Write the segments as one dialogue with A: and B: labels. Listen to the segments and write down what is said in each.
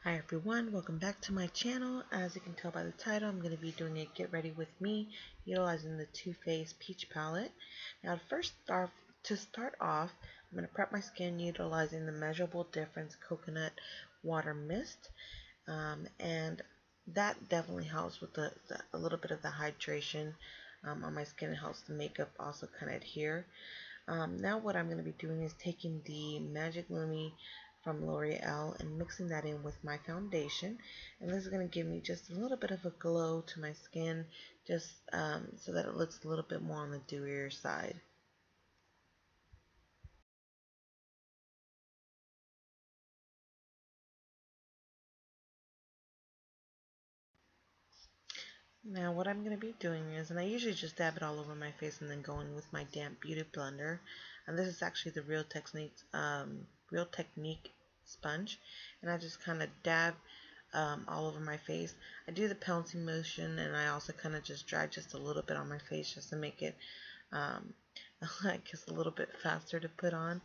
A: Hi everyone, welcome back to my channel. As you can tell by the title, I'm going to be doing a get ready with me utilizing the Too Faced Peach Palette. Now to start off, I'm going to prep my skin utilizing the Measurable Difference Coconut Water Mist. And that definitely helps with a little bit of the hydration on my skin. It helps the makeup also kind of adhere. Now what I'm going to be doing is taking the Magic Lumi from L'Oreal and mixing that in with my foundation, and this is going to give me just a little bit of a glow to my skin, just so that it looks a little bit more on the dewier side. Now what I'm going to be doing is, and I usually just dab it all over my face and then go in with my damp beauty blender, and this is actually the Real Technique sponge, and I just kind of dab all over my face. I do the pouncing motion, and I also kind of just drag just a little bit on my face just to make it, um, I guess, a little bit faster to put on,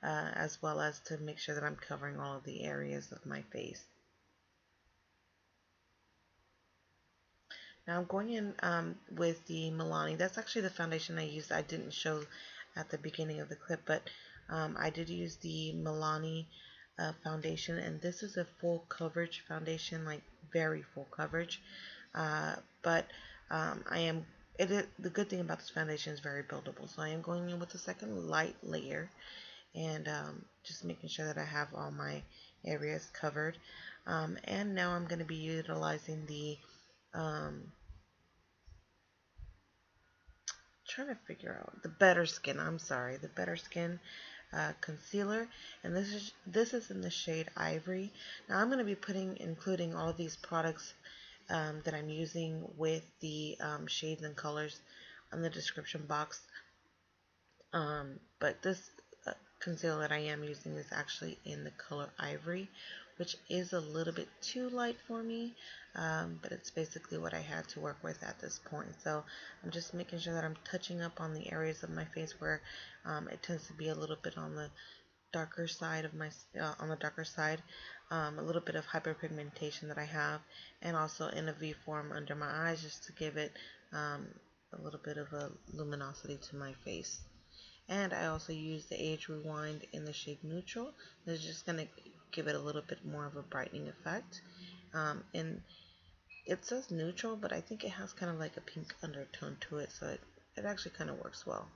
A: as well as to make sure that I'm covering all of the areas of my face. Now I'm going in with the Milani. That's actually the foundation I used. I didn't show at the beginning of the clip, but I did use the Milani foundation, and this is a full coverage foundation, like very full coverage. But I am the good thing about this foundation is very buildable, so I am going in with a second light layer and just making sure that I have all my areas covered. And now I'm going to be utilizing the trying to figure out the Better Skin. I'm sorry, the Better Skin concealer, and this is in the shade Ivory. Now I'm going to be including all of these products that I'm using with the shades and colors on the description box. But this concealer that I am using is actually in the color Ivory, which is a little bit too light for me, but it's basically what I had to work with at this point. So I'm just making sure that I'm touching up on the areas of my face where it tends to be a little bit on the darker side of a little bit of hyperpigmentation that I have, and also in a V form under my eyes, just to give it a little bit of a luminosity to my face. And I also use the Age Rewind in the shade Neutral. It's just going to give it a little bit more of a brightening effect. And it says neutral, but I think it has kind of like a pink undertone to it, so it actually kind of works well.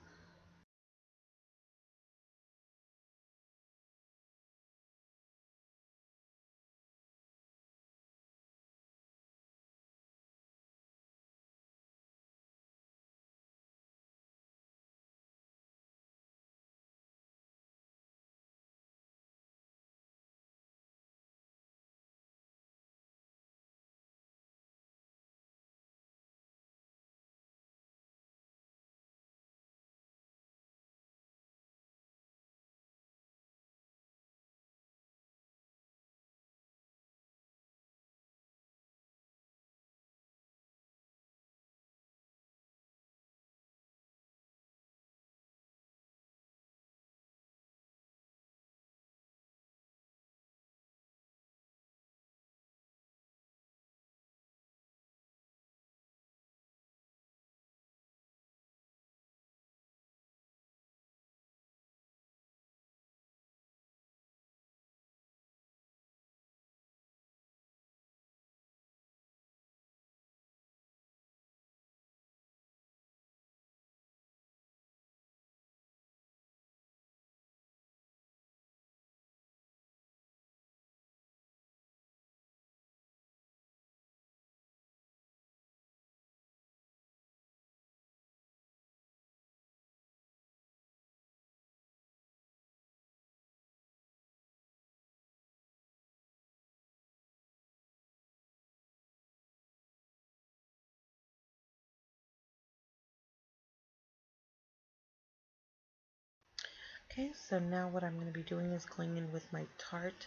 A: Okay, so now what I'm going to be doing is going in with my Tarte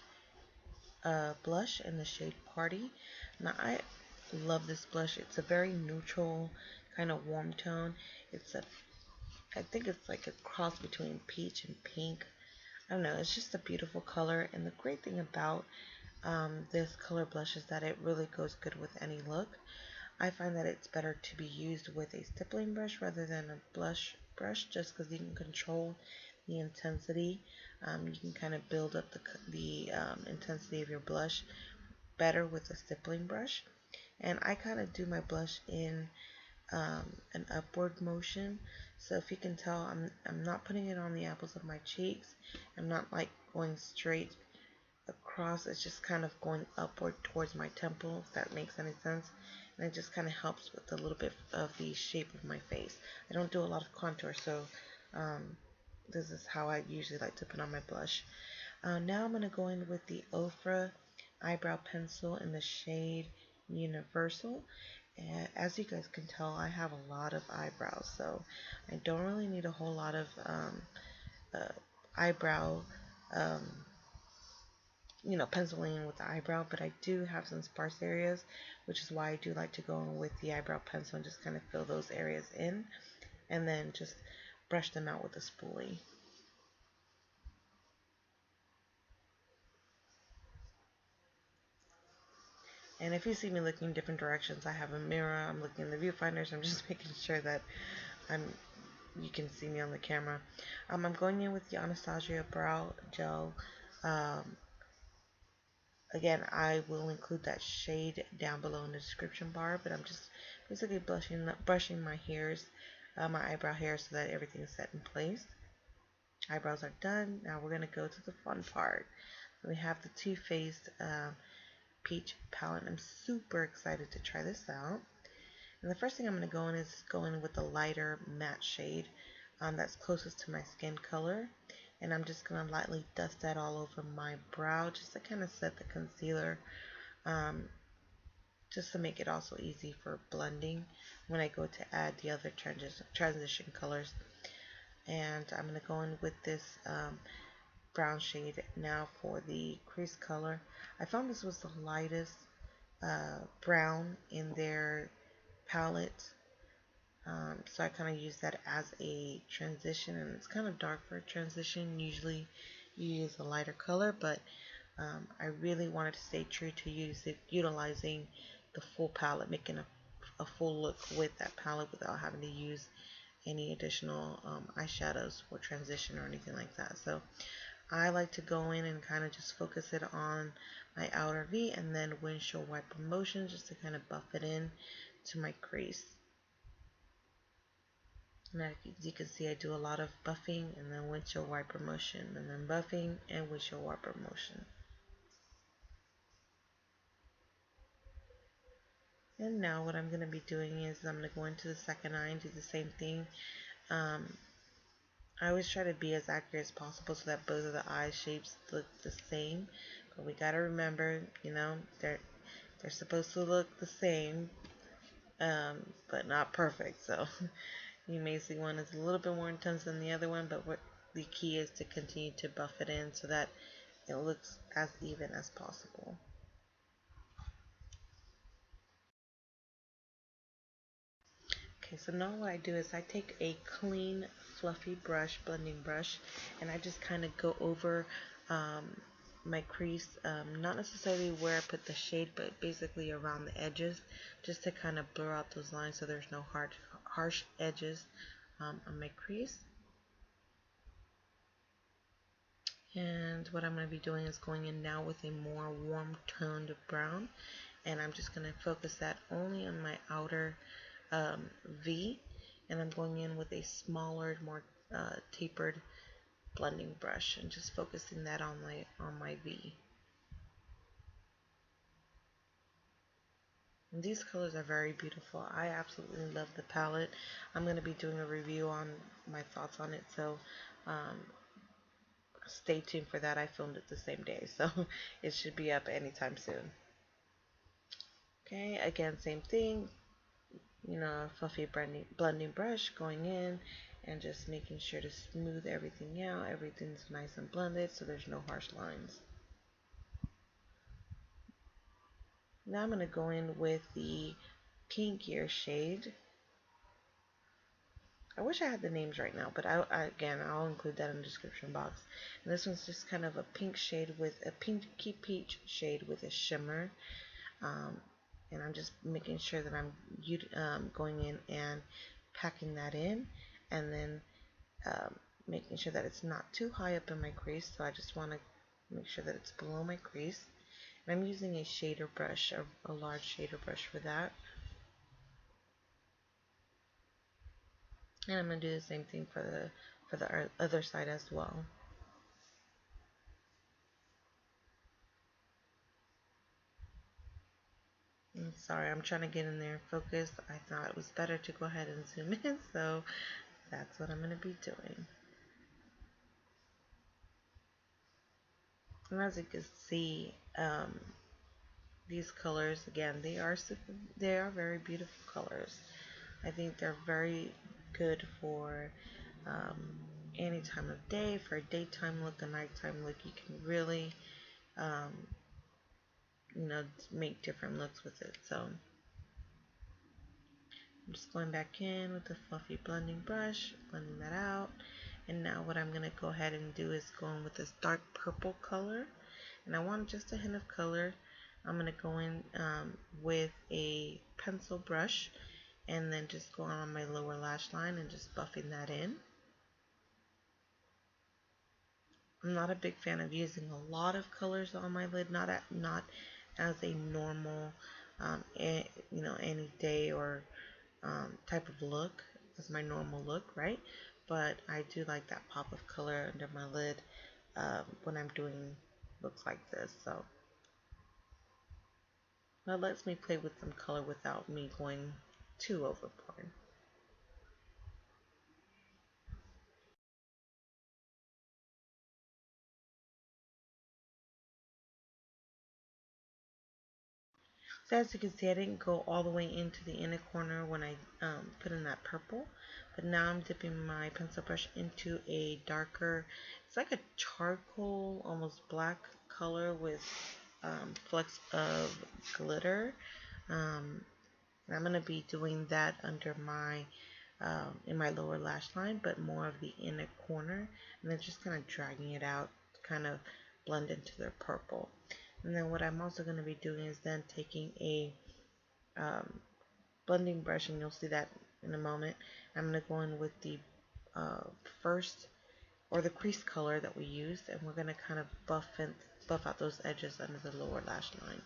A: blush in the shade Party. Now I love this blush. It's a very neutral kind of warm tone. I think it's like a cross between peach and pink. I don't know, it's just a beautiful color, and the great thing about this color blush is that it really goes good with any look. I find that it's better to be used with a stippling brush rather than a blush brush, just because you can control the intensity. You can kind of build up the intensity of your blush better with a stippling brush. And I kind of do my blush in an upward motion. So if you can tell, I'm not putting it on the apples of my cheeks. I'm not like going straight across. It's just kind of going upward towards my temple, if that makes any sense. And it just kind of helps with a little bit of the shape of my face. I don't do a lot of contour, so this is how I usually like to put on my blush. Now I'm going to go in with the Ofra eyebrow pencil in the shade Universal. And as you guys can tell, I have a lot of eyebrows, so I don't really need a whole lot of uh, eyebrow, um, penciling with the eyebrow, but I do have some sparse areas, which is why I do like to go in with the eyebrow pencil and just kind of fill those areas in, and then just brush them out with a spoolie. And if you see me looking different directions, I have a mirror, I'm looking in the viewfinder, so I'm just making sure that I'm you can see me on the camera. I'm going in with the Anastasia Brow Gel. Um, Again, I will include that shade down below in the description bar, but I'm just basically brushing my hairs, my eyebrow hairs, so that everything is set in place. Eyebrows are done. Now we're going to go to the fun part. So we have the Too Faced Peach palette. I'm super excited to try this out. And the first thing I'm going to go in is go in with the lighter matte shade that's closest to my skin color. And I'm just going to lightly dust that all over my brow just to kind of set the concealer, um, just to make it also easy for blending when I go to add the other transition colors. And I'm going to go in with this brown shade now for the crease color. I found this was the lightest brown in their palette. So I kind of use that as a transition, and it's kind of dark for a transition. Usually you use a lighter color, but I really wanted to stay true to utilizing the full palette, making a full look with that palette without having to use any additional eyeshadows for transition or anything like that. So I like to go in and kind of just focus it on my outer V and then windshield wiper motion just to kind of buff it in to my crease. And as you can see, I do a lot of buffing and then windshield wiper motion, and then buffing and windshield wiper motion. And now what I'm going to be doing is I'm going to go into the second eye and do the same thing. Um, I always try to be as accurate as possible so that both of the eye shapes look the same. But we got to remember, they're supposed to look the same, but not perfect. So you may see one is a little bit more intense than the other one, but what the key is to continue to buff it in so that it looks as even as possible. Okay, so now what I do is I take a clean, fluffy brush, blending brush, and I just kind of go over um, my crease, not necessarily where I put the shade, but basically around the edges, just to kind of blur out those lines so there's no harsh edges on my crease. And what I'm going to be doing is going in now with a more warm toned brown, and I'm just going to focus that only on my outer V, and I'm going in with a smaller, more tapered blending brush and just focusing that on my V. And these colors are very beautiful. I absolutely love the palette. I'm going to be doing a review on my thoughts on it, so um, stay tuned for that. I filmed it the same day, so it should be up anytime soon. Okay, again, same thing. A fluffy blending brush going in and just making sure to smooth everything out. Everything's nice and blended so there's no harsh lines. Now I'm going to go in with the pinkier shade I wish I had the names right now, but again, I'll include that in the description box. And this one's just kind of a pink shade with a pinky peach shade with a shimmer. Um, and I'm just making sure that I'm going in and packing that in, and then um, making sure that it's not too high up in my crease. So I just want to make sure that it's below my crease. And I'm using a shader brush, a large shader brush for that. And I'm going to do the same thing for the other side as well. Sorry, I'm trying to get in there and focus. I thought it was better to go ahead and zoom in, so that's what I'm going to be doing. And as you can see, these colors, again, they are very beautiful colors. I think they're very good for um, any time of day, for a daytime look, a nighttime look. You can really, um, make different looks with it. So I'm just going back in with the fluffy blending brush, blending that out. And now what I'm going to go ahead and do is go in with this dark purple color. And I want just a hint of color. I'm going to go in with a pencil brush and then just go on my lower lash line and just buffing that in. I'm not a big fan of using a lot of colors on my lid, not as a normal, any day or type of look as my normal look, right? But I do like that pop of color under my lid when I'm doing looks like this. So that lets me play with some color without me going too overboard. So as you can see, I didn't go all the way into the inner corner when I put in that purple, but now I'm dipping my pencil brush into a darker, it's like a charcoal, almost black color with flecks of glitter. And I'm going to be doing that under my, in my lower lash line, but more of the inner corner, and then just kind of dragging it out to kind of blend into the purple. And then what I'm also going to be doing is then taking a blending brush, and you'll see that in a moment. I'm going to go in with the first, or the crease color that we used, and we're going to kind of buff out those edges under the lower lash line.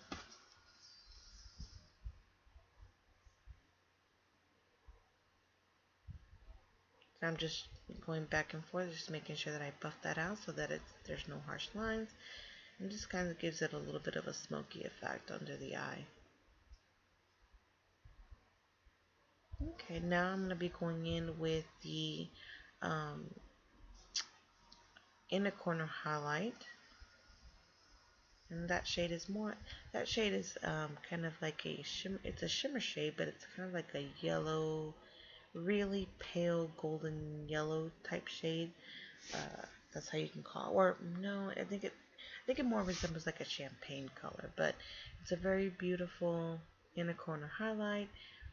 A: So I'm just going back and forth, just making sure that I buff that out so that there's no harsh lines, and just kind of gives it a little bit of a smoky effect under the eye. Okay, now I'm going to be going in with the inner corner highlight, and that shade is kind of like a shimmer. It's a shimmer shade, but it's kind of like a yellow, really pale golden yellow type shade. That's how you can call it. Or no, I think it more resembles like a champagne color, but it's a very beautiful inner corner highlight.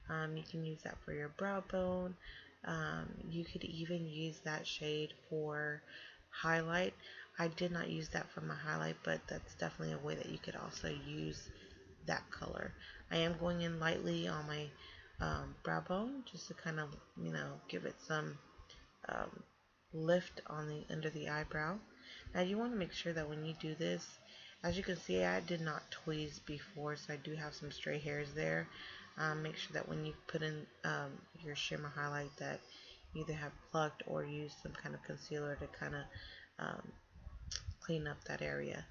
A: You can use that for your brow bone. You could even use that shade for highlight. I did not use that for my highlight, but that's definitely a way that you could also use that color. I am going in lightly on my brow bone just to kind of, give it some um, lift on the under the eyebrow. Now you want to make sure that when you do this, as you can see, I did not tweeze before, so I do have some stray hairs there. Make sure that when you put in your shimmer highlight that you either have plucked or used some kind of concealer to kind of um, clean up that area.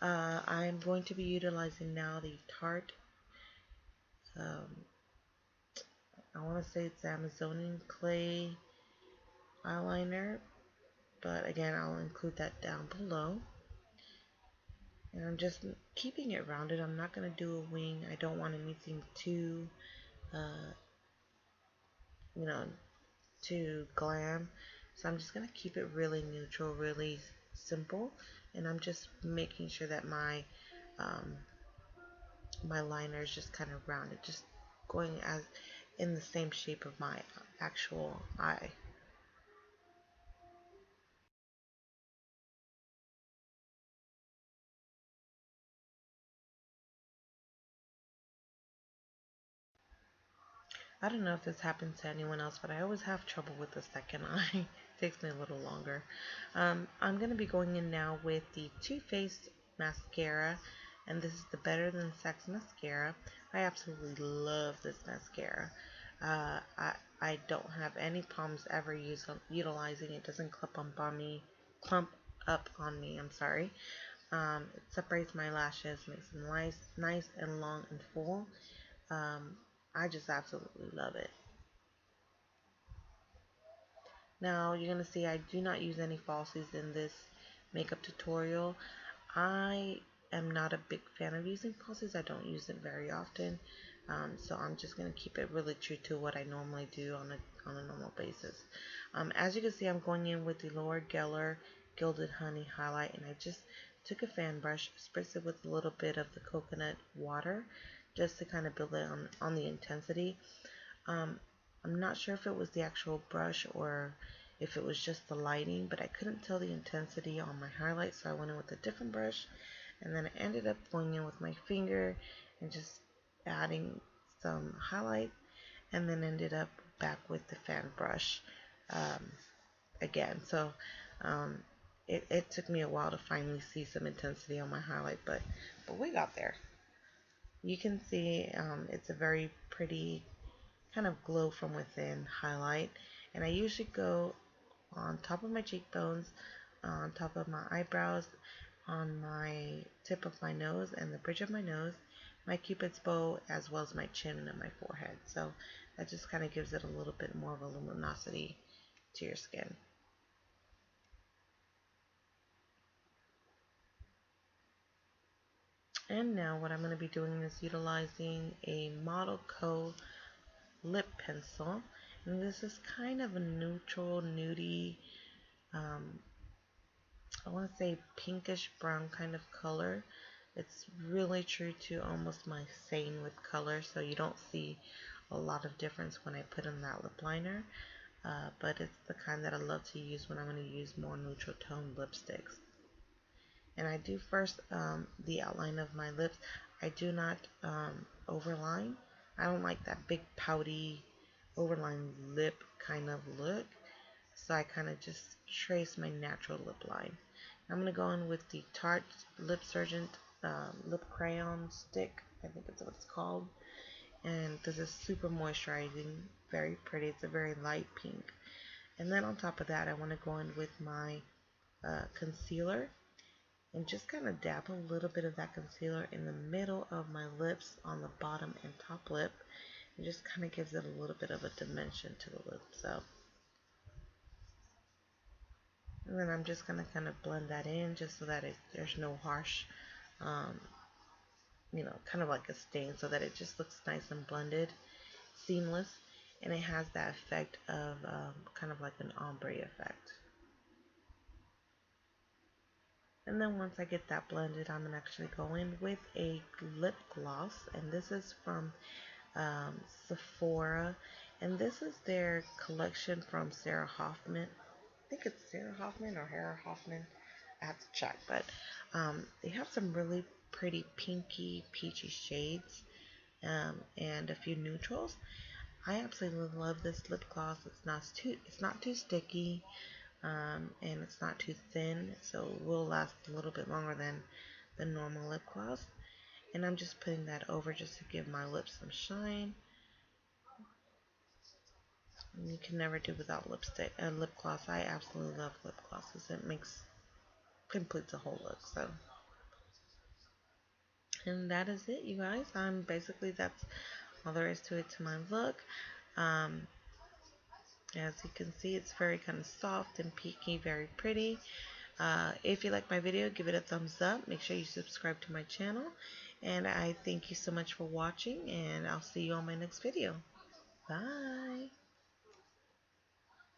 A: I'm going to be utilizing now the Tarte, um, I want to say it's Amazonian clay eyeliner, but again, I'll include that down below. And I'm just keeping it rounded. I'm not going to do a wing. I don't want anything too, uh, you know, too glam. So I'm just going to keep it really neutral, really simple. And I'm just making sure that my liner is just kind of rounded, just going as in the same shape of my actual eye. I don't know if this happens to anyone else, but I always have trouble with the second eye. It takes me a little longer. I'm going to be going in now with the Too Faced mascara, and this is the Better Than Sex mascara. I absolutely love this mascara. Uh, I, I don't have any problems ever utilizing it. It doesn't clump up on me. I'm sorry. It separates my lashes, makes them nice and long and full. Um, I just absolutely love it. Now you're going to see I do not use any falsies in this makeup tutorial. I am not a big fan of using falsies. I don't use it very often. So I'm just going to keep it really true to what I normally do on a normal basis. As you can see, I'm going in with the Laura Geller Gilded Honey highlight, and I just took a fan brush, spritzed it with a little bit of the coconut water just to kind of build it on the intensity. Um, I'm not sure if it was the actual brush or if it was just the lighting, but I couldn't tell the intensity on my highlight, so I went in with a different brush, and then I ended up going in with my finger and just adding some highlight, and then ended up back with the fan brush um, again. So um, it took me a while to finally see some intensity on my highlight, but we got there. You can see it's a very pretty kind of glow from within highlight, and I usually go on top of my cheekbones, on top of my eyebrows, on my tip of my nose and the bridge of my nose, my cupid's bow, as well as my chin and my forehead. So that just kind of gives it a little bit more of a luminosity to your skin. And now what I'm going to be doing is utilizing a Model Co lip pencil, and this is kind of a neutral, nudie, um, I want to say pinkish brown kind of color. It's really true to almost my same lip color, so you don't see a lot of difference when I put in that lip liner, but it's the kind that I love to use when I'm going to use more neutral tone lipsticks. And I do first the outline of my lips. I do not overline. I don't like that big pouty overline lip kind of look, so I kind of just trace my natural lip line. I'm going to go in with the Tarte Lip Surgent lip crayon stick. I think that's what it's called. And this is super moisturizing, very pretty. It's a very light pink. And then on top of that, I want to go in with my concealer and just kind of dab a little bit of that concealer in the middle of my lips on the bottom and top lip. It just kind of gives it a little bit of a dimension to the lip. So, and then I'm just going to kind of blend that in just so that there's no harsh, um, kind of like a stain, so that it just looks nice and blended, seamless, and it has that effect of kind of like an ombre effect. And then once I get that blended, I'm going to actually go in with a lip gloss, and this is from Sephora, and this is their collection from Sarah Hoffman. I think it's Sarah Hoffman or Hera Hoffman. I have to check, but they have some really pretty pinky, peachy shades and a few neutrals. I absolutely love this lip gloss. It's not too sticky, and it's not too thin, so it will last a little bit longer than the normal lip gloss. And I'm just putting that over just to give my lips some shine. And you can never do without lip gloss. I absolutely love lip glosses. It completes a whole look. So, and that is it, you guys. That's all there is to it to my look. Um, as you can see, it's very kind of soft and peaky, very pretty. If you like my video, give it a thumbs up. Make sure you subscribe to my channel. And I thank you so much for watching, and I'll see you on my next video. Bye.